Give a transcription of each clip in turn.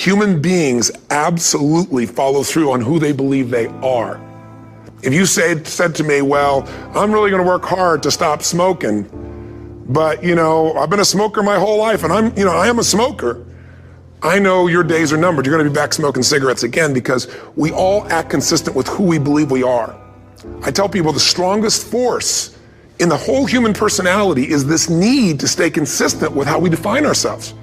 Human beings absolutely follow through on who they believe they are. If you said to me, well, I'm really gonna work hard to stop smoking, but I've been a smoker my whole life and I am a smoker. I know your days are numbered. You're gonna be back smoking cigarettes again because we all act consistent with who we believe we are. I tell people the strongest force in the whole human personality is this need to stay consistent with how we define ourselves.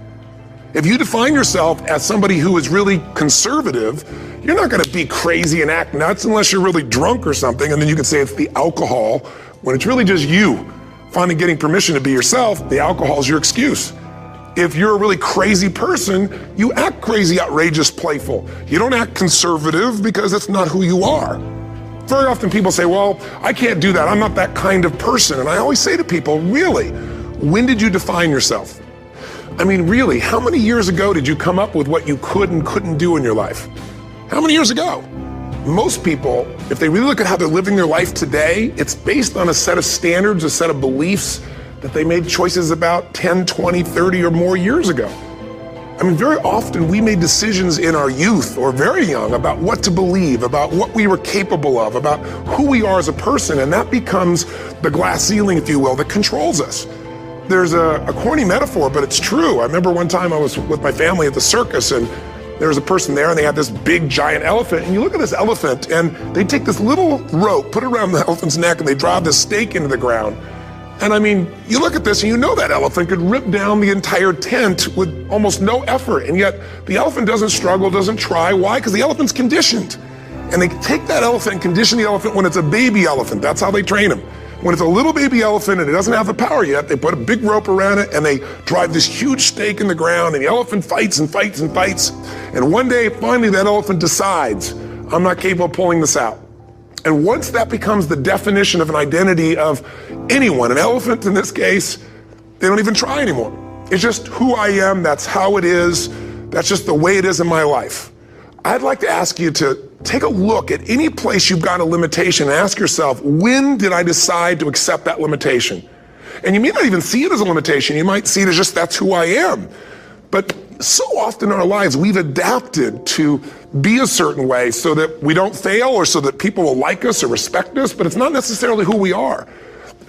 If you define yourself as somebody who is really conservative, you're not gonna be crazy and act nuts unless you're really drunk or something, and then you can say it's the alcohol, when it's really just you finally getting permission to be yourself. The alcohol is your excuse. If you're a really crazy person, you act crazy, outrageous, playful. You don't act conservative because that's not who you are. Very often people say, well, I can't do that. I'm not that kind of person. And I always say to people, really, when did you define yourself? I mean, really, how many years ago did you come up with what you could and couldn't do in your life? How many years ago? Most people, if they really look at how they're living their life today, it's based on a set of standards, a set of beliefs that they made choices about 10, 20, 30 or more years ago. I mean, very often we made decisions in our youth or very young about what to believe, about what we were capable of, about who we are as a person, and that becomes the glass ceiling, if you will, that controls us. There's a corny metaphor, but it's true. I remember one time I was with my family at the circus and there was a person there and they had this big giant elephant, and you look at this elephant and they take this little rope, put it around the elephant's neck, and they drive this stake into the ground. And I mean, you look at this and you know that elephant could rip down the entire tent with almost no effort, and yet the elephant doesn't struggle, doesn't try. Why? Because the elephant's conditioned. And they take that elephant and condition the elephant when it's a baby elephant. That's how they train them. When it's a little baby elephant and it doesn't have the power yet, they put a big rope around it and they drive this huge stake in the ground, and the elephant fights and fights and fights. And one day, finally, that elephant decides, I'm not capable of pulling this out. And once that becomes the definition of an identity of anyone, an elephant in this case, they don't even try anymore. It's just who I am, that's how it is, that's just the way it is in my life. I'd like to ask you to take a look at any place you've got a limitation and ask yourself, when did I decide to accept that limitation? And you may not even see it as a limitation, you might see it as just that's who I am. But so often in our lives, we've adapted to be a certain way so that we don't fail or so that people will like us or respect us, but it's not necessarily who we are.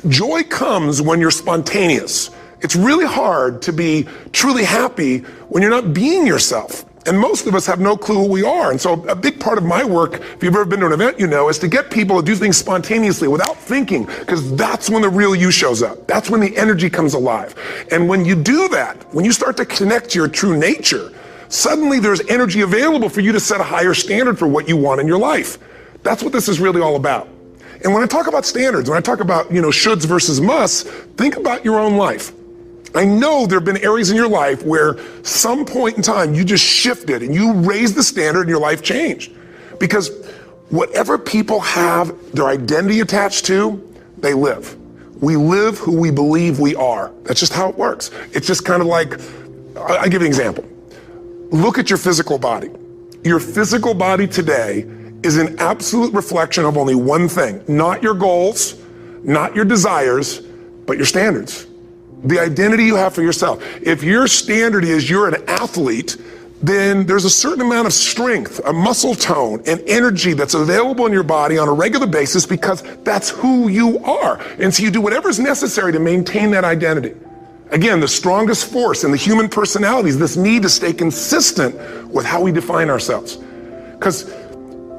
Joy comes when you're spontaneous. It's really hard to be truly happy when you're not being yourself. And most of us have no clue who we are. And so a big part of my work, if you've ever been to an event, is to get people to do things spontaneously without thinking, because that's when the real you shows up. That's when the energy comes alive. And when you do that, when you start to connect to your true nature, suddenly there's energy available for you to set a higher standard for what you want in your life. That's what this is really all about. And when I talk about standards, when I talk about, shoulds versus musts, think about your own life. I know there have been areas in your life where some point in time you just shifted and you raised the standard and your life changed. Because whatever people have their identity attached to, they live. We live who we believe we are. That's just how it works. It's just kind of like, I'll give you an example. Look at your physical body. Your physical body today is an absolute reflection of only one thing, not your goals, not your desires, but your standards. The identity you have for yourself. If your standard is you're an athlete, then there's a certain amount of strength, a muscle tone, and energy that's available in your body on a regular basis because that's who you are. And so you do whatever's necessary to maintain that identity. Again, the strongest force in the human personality is this need to stay consistent with how we define ourselves. Because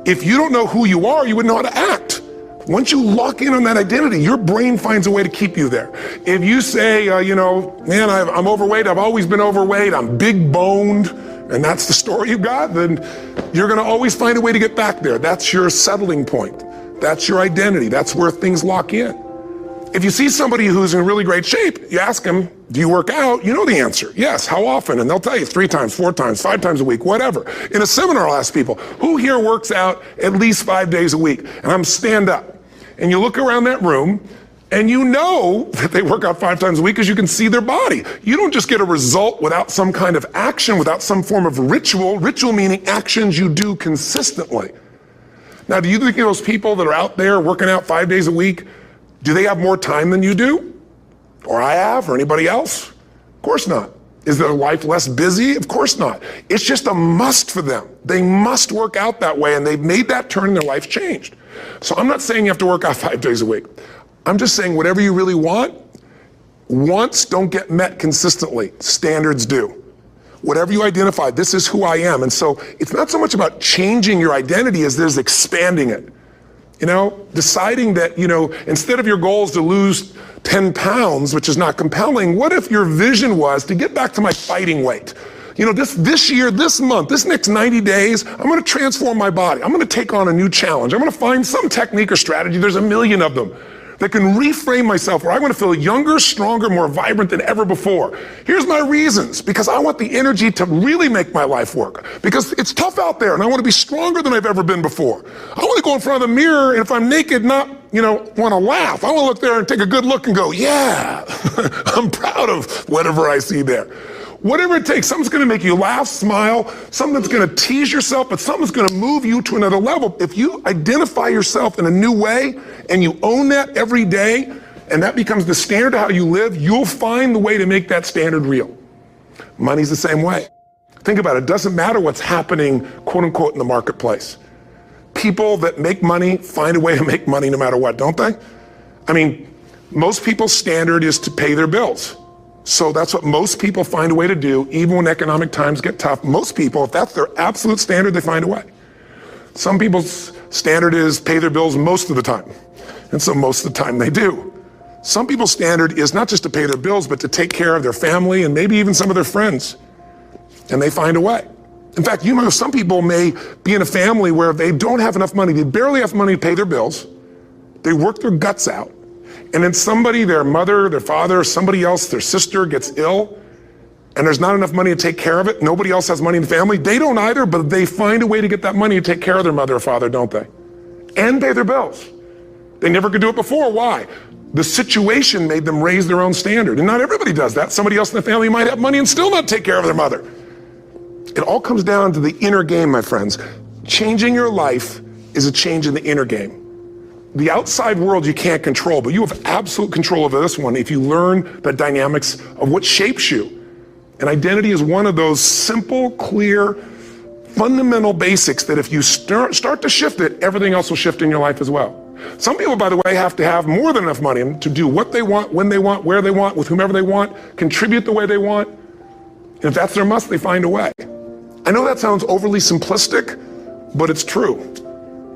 if you don't know who you are, you wouldn't know how to act. Once you lock in on that identity, your brain finds a way to keep you there. If you say, man, I'm overweight, I've always been overweight, I'm big boned, and that's the story you got, then you're gonna always find a way to get back there. That's your settling point. That's your identity. That's where things lock in. If you see somebody who's in really great shape, you ask them, do you work out? You know the answer. Yes, how often? And they'll tell you 3 times, 4 times, 5 times a week, whatever. In a seminar, I'll ask people, who here works out at least 5 days a week? And I'm stand up. And you look around that room and you know that they work out 5 times a week because you can see their body. You don't just get a result without some kind of action, without some form of ritual. Ritual meaning actions you do consistently. Now, do you think those people that are out there working out 5 days a week, do they have more time than you do? Or I have, or anybody else? Of course not. Is their life less busy? Of course not. It's just a must for them. They must work out that way, and they've made that turn and their life's changed. So I'm not saying you have to work out 5 days a week. I'm just saying whatever you really want, wants don't get met consistently. Standards do. Whatever you identify, this is who I am. And so it's not so much about changing your identity as there's expanding it. You know, deciding that, you know, instead of your goal is to lose 10 pounds, which is not compelling, what if your vision was to get back to my fighting weight? You know, this year, this month, this next 90 days, I'm gonna transform my body. I'm gonna take on a new challenge. I'm gonna find some technique or strategy, there's a million of them, that can reframe myself where I want to feel younger, stronger, more vibrant than ever before. Here's my reasons, because I want the energy to really make my life work. Because it's tough out there and I want to be stronger than I've ever been before. I want to go in front of the mirror and if I'm naked, not, you know, want to laugh. I want to look there and take a good look and go, yeah, I'm proud of whatever I see there. Whatever it takes, something's gonna make you laugh, smile, something's gonna tease yourself, but something's gonna move you to another level. If you identify yourself in a new way and you own that every day, and that becomes the standard of how you live, you'll find the way to make that standard real. Money's the same way. Think about it, it doesn't matter what's happening, quote unquote, in the marketplace. People that make money find a way to make money no matter what, don't they? I mean, most people's standard is to pay their bills. So that's what most people find a way to do, even when economic times get tough. Most people, if that's their absolute standard, they find a way. Some people's standard is pay their bills most of the time. And so most of the time they do. Some people's standard is not just to pay their bills, but to take care of their family and maybe even some of their friends. And they find a way. In fact, you know, some people may be in a family where they don't have enough money. They barely have money to pay their bills. They work their guts out. And then somebody, their mother, their father, somebody else, their sister gets ill, and there's not enough money to take care of it. Nobody else has money in the family. They don't either, but they find a way to get that money to take care of their mother or father, don't they? And pay their bills. They never could do it before. Why? The situation made them raise their own standard. And not everybody does that. Somebody else in the family might have money and still not take care of their mother. It all comes down to the inner game, my friends. Changing your life is a change in the inner game. The outside world you can't control, but you have absolute control over this one if you learn the dynamics of what shapes you. And identity is one of those simple, clear, fundamental basics that if you start to shift it, everything else will shift in your life as well. Some people, by the way, have to have more than enough money to do what they want, when they want, where they want, with whomever they want, contribute the way they want. And if that's their must, they find a way. I know that sounds overly simplistic, but it's true.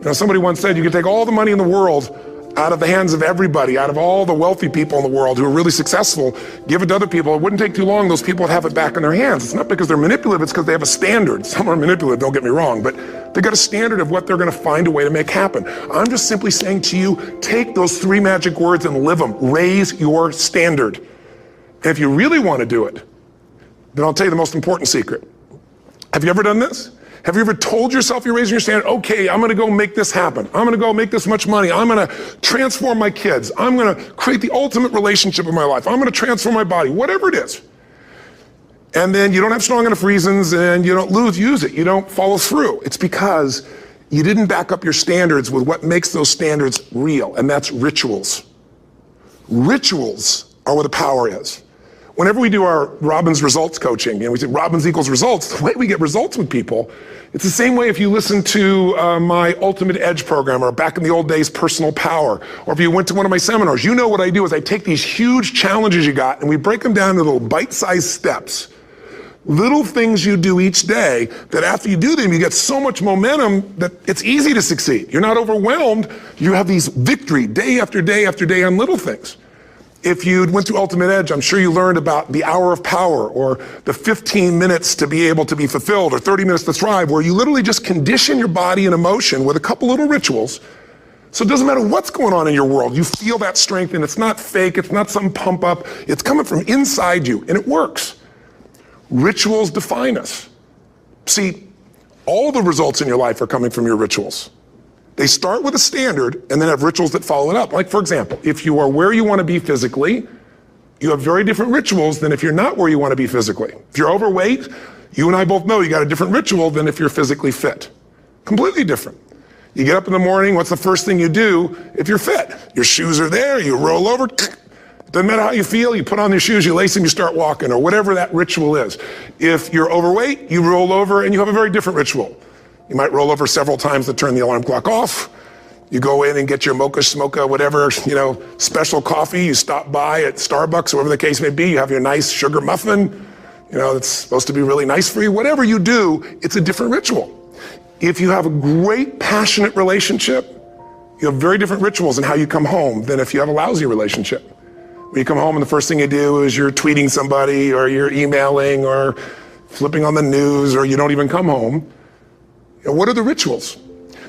You know, somebody once said you could take all the money in the world out of the hands of everybody, out of all the wealthy people in the world who are really successful, give it to other people. It wouldn't take too long, those people would have it back in their hands. It's not because they're manipulative, it's because they have a standard. Some are manipulative, don't get me wrong, but they've got a standard of what they're gonna find a way to make happen. I'm just simply saying to you, take those 3 magic words and live them. Raise your standard. And if you really wanna do it, then I'll tell you the most important secret. Have you ever done this? Have you ever told yourself you're raising your standard? Okay, I'm gonna go make this happen. I'm gonna go make this much money. I'm gonna transform my kids. I'm gonna create the ultimate relationship in my life. I'm gonna transform my body, whatever it is. And then you don't have strong enough reasons and you don't use it. You don't follow through. It's because you didn't back up your standards with what makes those standards real, and that's rituals. Rituals are where the power is. Whenever we do our Robbins results coaching, and we say Robbins equals results, the way we get results with people, it's the same way if you listen to my Ultimate Edge program, or back in the old days, Personal Power, or if you went to one of my seminars. You know what I do is I take these huge challenges you got and we break them down into little bite-sized steps. Little things you do each day that after you do them, you get so much momentum that it's easy to succeed. You're not overwhelmed. You have these victory day after day after day on little things. If you went through Ultimate Edge, I'm sure you learned about the hour of power, or the 15 minutes to be able to be fulfilled, or 30 minutes to thrive, where you literally just condition your body and emotion with a couple little rituals. So it doesn't matter what's going on in your world, you feel that strength, and it's not fake, it's not some pump up, it's coming from inside you, and it works. Rituals define us. See, all the results in your life are coming from your rituals. They start with a standard and then have rituals that follow it up. Like, for example, if you are where you want to be physically, you have very different rituals than if you're not where you want to be physically. If you're overweight, you and I both know you got a different ritual than if you're physically fit. Completely different. You get up in the morning, what's the first thing you do if you're fit? Your shoes are there, you roll over, Doesn't matter how you feel, you put on your shoes, you lace them, you start walking, or whatever that ritual is. If you're overweight, you roll over and you have a very different ritual. You might roll over several times to turn the alarm clock off. You go in and get your mocha, smocha, whatever, special coffee. You stop by at Starbucks, or whatever the case may be. You have your nice sugar muffin. It's supposed to be really nice for you. Whatever you do, it's a different ritual. If you have a great, passionate relationship, you have very different rituals in how you come home than if you have a lousy relationship. When you come home and the first thing you do is you're tweeting somebody, or you're emailing, or flipping on the news, or you don't even come home. What are the rituals?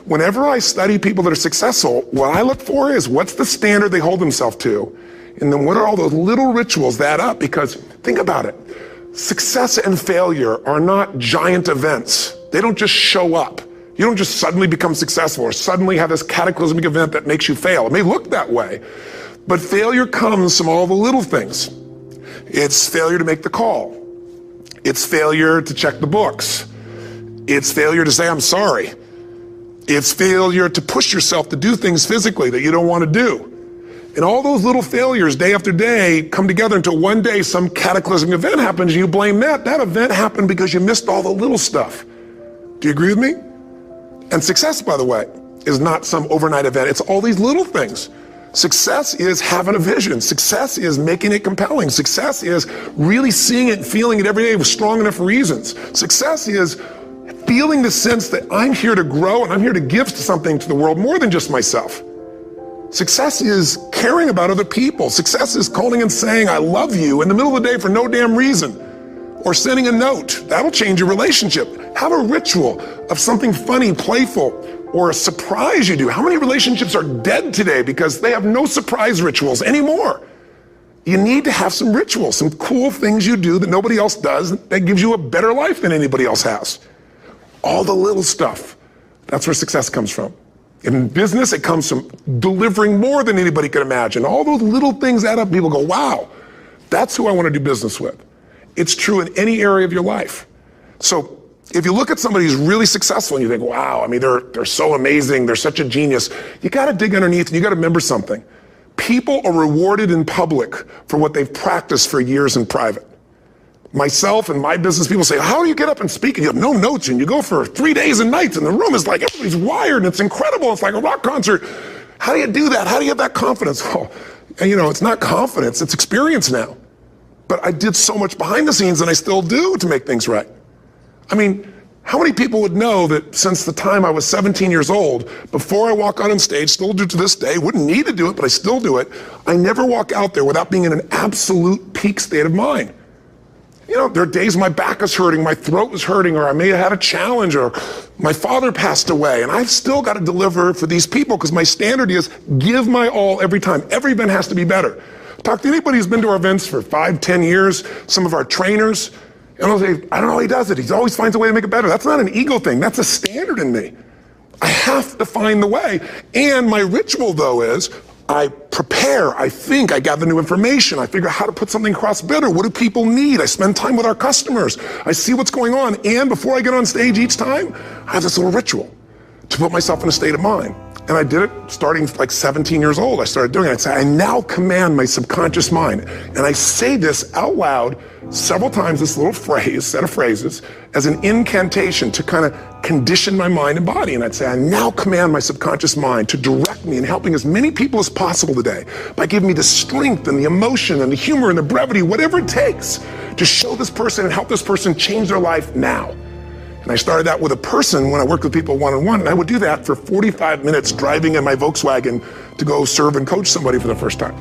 Whenever I study people that are successful, what I look for is what's the standard they hold themselves to, and then what are all those little rituals that add up? Because think about it. Success and failure are not giant events. They don't just show up. You don't just suddenly become successful or suddenly have this cataclysmic event that makes you fail. It may look that way, but failure comes from all the little things. It's failure to make the call. It's failure to check the books. It's failure to say, I'm sorry. It's failure to push yourself to do things physically that you don't want to do. And all those little failures day after day come together until one day some cataclysmic event happens and you blame that. That event happened because you missed all the little stuff. Do you agree with me? And success, by the way, is not some overnight event. It's all these little things. Success is having a vision. Success is making it compelling. Success is really seeing it and feeling it every day with strong enough reasons. Success is feeling the sense that I'm here to grow and I'm here to give something to the world more than just myself. Success is caring about other people. Success is calling and saying, I love you in the middle of the day for no damn reason. Or sending a note. That'll change your relationship. Have a ritual of something funny, playful, or a surprise you do. How many relationships are dead today because they have no surprise rituals anymore? You need to have some rituals, some cool things you do that nobody else does that gives you a better life than anybody else has. All the little stuff. That's where success comes from. In business, it comes from delivering more than anybody could imagine. All those little things add up. People go, wow, that's who I want to do business with. It's true in any area of your life. So if you look at somebody who's really successful and you think, wow, I mean, they're so amazing, they're such a genius, you got to dig underneath and you got to remember something. People are rewarded in public for what they've practiced for years in private. Myself and my business people say, how do you get up and speak? And you have no notes and you go for 3 days and nights and the room is like, everybody's wired and it's incredible. It's like a rock concert. How do you do that? How do you have that confidence? Oh, and it's not confidence, it's experience now. But I did so much behind the scenes and I still do to make things right. I mean, how many people would know that since the time I was 17 years old, before I walk out on stage, still do to this day, wouldn't need to do it, but I still do it, I never walk out there without being in an absolute peak state of mind. There are days my back is hurting, my throat was hurting, or I may have had a challenge, or my father passed away, and I've still got to deliver for these people because my standard is give my all every time. Every event has to be better. Talk to anybody who's been to our events for 5, 10 years, some of our trainers, and I'll say, I don't know how he does it. He always finds a way to make it better. That's not an ego thing. That's a standard in me. I have to find the way. And my ritual, though, is I prepare, I think, I gather new information, I figure out how to put something across better. What do people need? I spend time with our customers. I see what's going on. And before I get on stage each time, I have this little ritual to put myself in a state of mind. And I did it starting like 17 years old. I started doing it. I'd say, I now command my subconscious mind. And I say this out loud several times, this little phrase, set of phrases, as an incantation to kind of condition my mind and body. And I'd say, I now command my subconscious mind to direct me in helping as many people as possible today by giving me the strength and the emotion and the humor and the brevity, whatever it takes to show this person and help this person change their life now. And I started that with a person when I worked with people one-on-one, and I would do that for 45 minutes driving in my Volkswagen to go serve and coach somebody for the first time.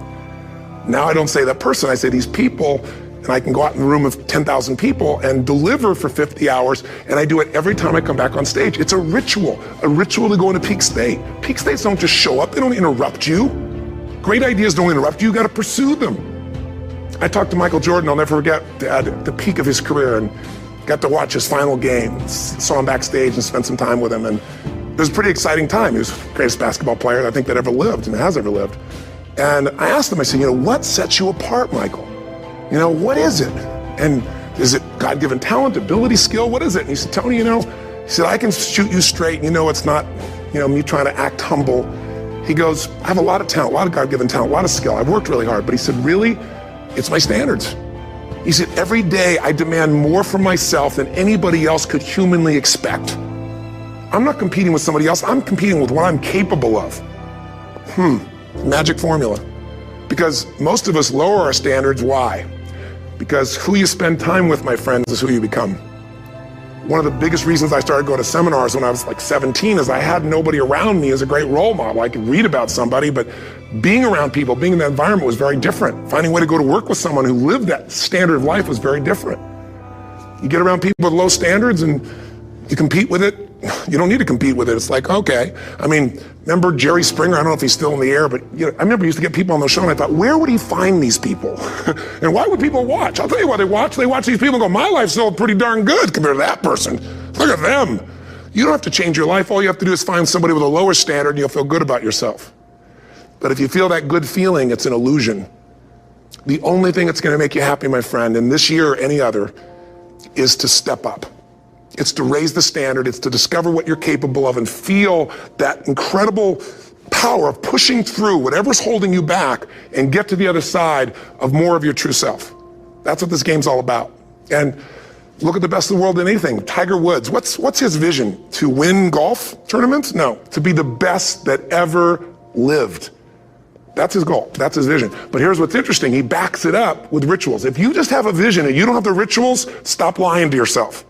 Now I don't say that person, I say these people, and I can go out in a room of 10,000 people and deliver for 50 hours, and I do it every time I come back on stage. It's a ritual to go into peak state. Peak states don't just show up, they don't interrupt you. Great ideas don't interrupt you, you gotta pursue them. I talked to Michael Jordan, I'll never forget, at the peak of his career, and got to watch his final game, saw him backstage and spent some time with him, and it was a pretty exciting time. He was the greatest basketball player I think that ever lived and has ever lived. And I asked him, I said, what sets you apart, Michael? What is it? And is it God-given talent, ability, skill? What is it? And he said, Tony, he said, I can shoot you straight, and it's not, me trying to act humble. He goes, I have a lot of talent, a lot of God-given talent, a lot of skill. I've worked really hard. But he said, really, it's my standards. He said, every day I demand more from myself than anybody else could humanly expect. I'm not competing with somebody else. I'm competing with what I'm capable of. Magic formula. Because most of us lower our standards. Why? Because who you spend time with, my friends, is who you become. One of the biggest reasons I started going to seminars when I was like 17 is I had nobody around me as a great role model. I could read about somebody, but being around people, being in that environment was very different. Finding a way to go to work with someone who lived that standard of life was very different. You get around people with low standards and you compete with it. You don't need to compete with it. It's like, okay. I mean, remember Jerry Springer? I don't know if he's still in the air, but I remember he used to get people on the show and I thought, where would he find these people? And why would people watch? I'll tell you why they watch. They watch these people and go, my life's still pretty darn good compared to that person. Look at them. You don't have to change your life. All you have to do is find somebody with a lower standard and you'll feel good about yourself. But if you feel that good feeling, it's an illusion. The only thing that's going to make you happy, my friend, and this year or any other, is to step up. It's to raise the standard. It's to discover what you're capable of and feel that incredible power of pushing through whatever's holding you back and get to the other side of more of your true self. That's what this game's all about. And look at the best of the world in anything. Tiger Woods, what's his vision? To win golf tournaments? No, to be the best that ever lived. That's his goal. That's his vision. But here's what's interesting. He backs it up with rituals. If you just have a vision and you don't have the rituals, stop lying to yourself.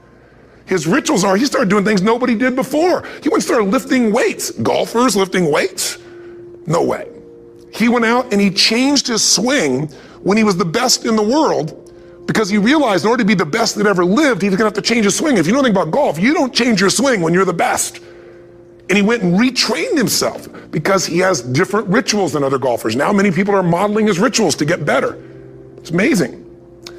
His rituals are, he started doing things nobody did before. He went and started lifting weights. Golfers lifting weights? No way. He went out and he changed his swing when he was the best in the world because he realized in order to be the best that ever lived, he was gonna have to change his swing. If you know anything about golf, you don't change your swing when you're the best. And he went and retrained himself because he has different rituals than other golfers. Now many people are modeling his rituals to get better. It's amazing.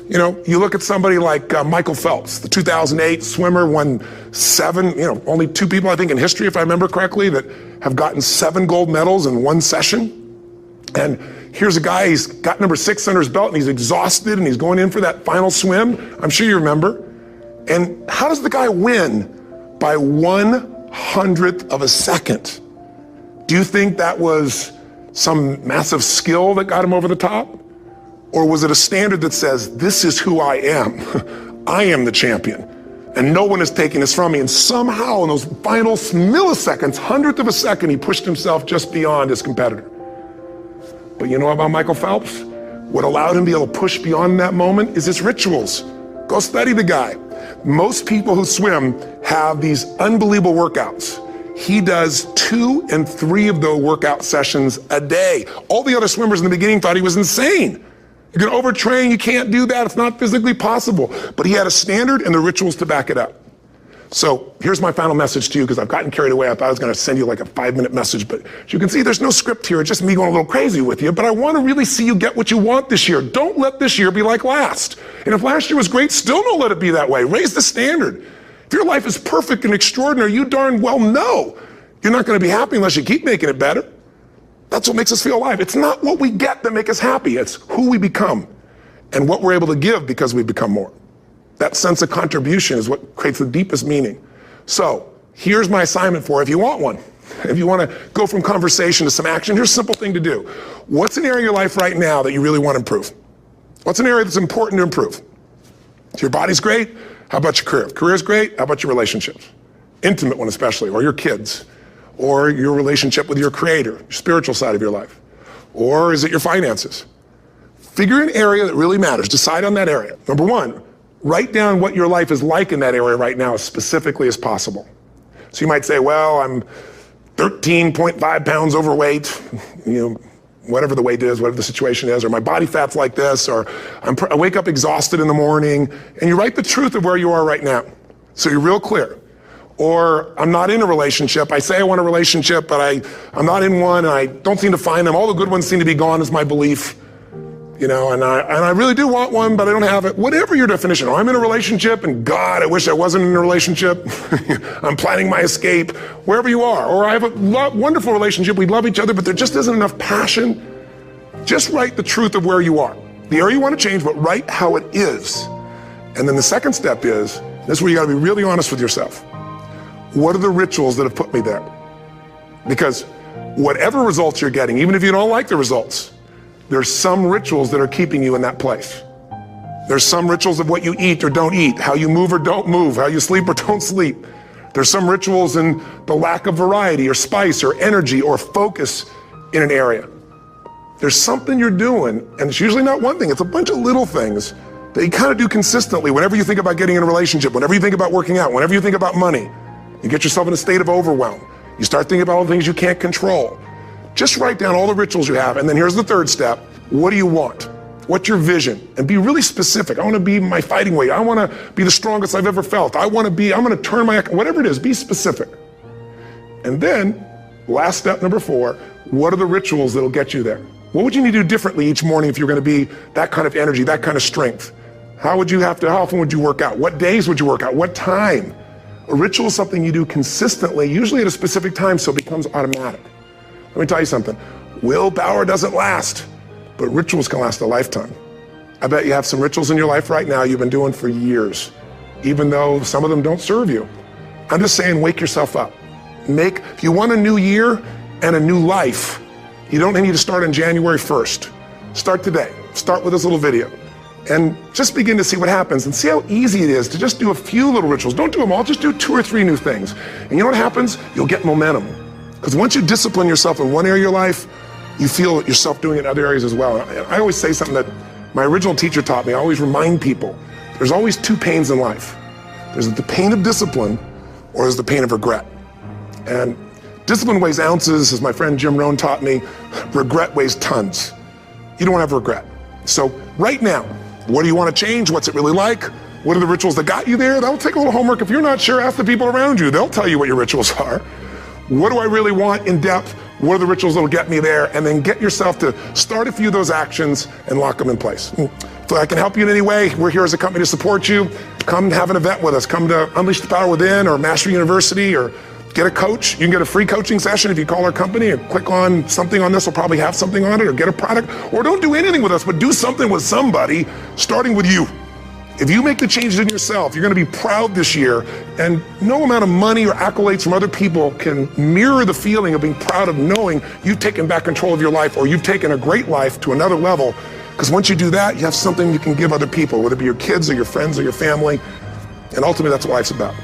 You know, you look at somebody like Michael Phelps, the 2008 swimmer, won 7, only 2 people, I think, in history, if I remember correctly, that have gotten 7 gold medals in one session. And here's a guy, he's got number 6 under his belt, and he's exhausted, and he's going in for that final swim. I'm sure you remember. And how does the guy win? By 1/100th of a second. Do you think that was some massive skill that got him over the top? Or was it a standard that says, this is who I am. I am the champion. And no one is taking this from me. And somehow in those final milliseconds, 1/100th of a second, he pushed himself just beyond his competitor. But you know about Michael Phelps? What allowed him to be able to push beyond that moment is his rituals. Go study the guy. Most people who swim have these unbelievable workouts. He does 2 and 3 of those workout sessions a day. All the other swimmers in the beginning thought he was insane. You're gonna overtrain, you can't do that, it's not physically possible. But he had a standard and the rituals to back it up. So here's my final message to you, because I've gotten carried away. I thought I was gonna send you like a 5-minute message, but as you can see, there's no script here. It's just me going a little crazy with you, but I wanna really see you get what you want this year. Don't let this year be like last. And if last year was great, still don't let it be that way. Raise the standard. If your life is perfect and extraordinary, you darn well know you're not gonna be happy unless you keep making it better. That's what makes us feel alive. It's not what we get that makes us happy. It's who we become and what we're able to give because we become more. That sense of contribution is what creates the deepest meaning. So here's my assignment for you if you want one. If you want to go from conversation to some action, here's a simple thing to do. What's an area of your life right now that you really want to improve? What's an area that's important to improve? If your body's great, how about your career? If career's great, how about your relationships? Intimate one especially, or your kids. Or your relationship with your creator, your spiritual side of your life? Or is it your finances? Figure an area that really matters. Decide on that area. Number 1, write down what your life is like in that area right now as specifically as possible. So you might say, well, I'm 13.5 pounds overweight, whatever the weight is, whatever the situation is, or my body fat's like this, or I wake up exhausted in the morning, and you write the truth of where you are right now. So you're real clear. Or I'm not in a relationship. I say I want a relationship, but I'm not in one, and I don't seem to find them. All the good ones seem to be gone is my belief. And I really do want one, but I don't have it. Whatever your definition. Or I'm in a relationship, and God, I wish I wasn't in a relationship. I'm planning my escape. Wherever you are. Or I have a wonderful relationship. We love each other, but there just isn't enough passion. Just write the truth of where you are. The area you want to change, but write how it is. And then the second step is, this is where you got to be really honest with yourself. What are the rituals that have put me there? Because whatever results you're getting, even if you don't like the results, there's some rituals that are keeping you in that place. There's some rituals of what you eat or don't eat, how you move or don't move, how you sleep or don't sleep. There's some rituals in the lack of variety or spice or energy or focus in an area. There's something you're doing, and it's usually not one thing, it's a bunch of little things that you kind of do consistently whenever you think about getting in a relationship, whenever you think about working out, whenever you think about money. You get yourself in a state of overwhelm. You start thinking about all the things you can't control. Just write down all the rituals you have, and then here's the third step. What do you want? What's your vision? And be really specific. I want to be my fighting weight. I want to be the strongest I've ever felt. I'm going to turn my, whatever it is, be specific. And then, last step number 4, what are the rituals that'll get you there? What would you need to do differently each morning if you're going to be that kind of energy, that kind of strength? How often would you work out? What days would you work out? What time? A ritual is something you do consistently, usually at a specific time, so it becomes automatic. Let me tell you something. Willpower doesn't last, but rituals can last a lifetime. I bet you have some rituals in your life right now you've been doing for years, even though some of them don't serve you. I'm just saying, wake yourself up. If you want a new year and a new life, you don't need to start on January 1st. Start today. Start with this little video. And just begin to see what happens and see how easy it is to just do a few little rituals. Don't do them all, just do 2 or 3 new things. And you know what happens? You'll get momentum. Because once you discipline yourself in one area of your life, you feel yourself doing it in other areas as well. I always say something that my original teacher taught me. I always remind people, there's always 2 pains in life. There's the pain of discipline, or there's the pain of regret. And discipline weighs ounces, as my friend Jim Rohn taught me. Regret weighs tons. You don't have regret. So right now, what do you want to change? What's it really like? What are the rituals that got you there? That'll take a little homework. If you're not sure, ask the people around you. They'll tell you what your rituals are. What do I really want in depth? What are the rituals that'll get me there? And then get yourself to start a few of those actions and lock them in place. If I can help you in any way, we're here as a company to support you. Come have an event with us. Come to Unleash the Power Within or Mastery University, or get a coach. You can get a free coaching session if you call our company or click on something on this. Will probably have something on it, or get a product, or don't do anything with us, but do something with somebody, starting with you. If you make the changes in yourself, you're going to be proud this year, and no amount of money or accolades from other people can mirror the feeling of being proud of knowing you've taken back control of your life, or you've taken a great life to another level. Because once you do that, you have something you can give other people, whether it be your kids or your friends or your family, and ultimately that's what life's about.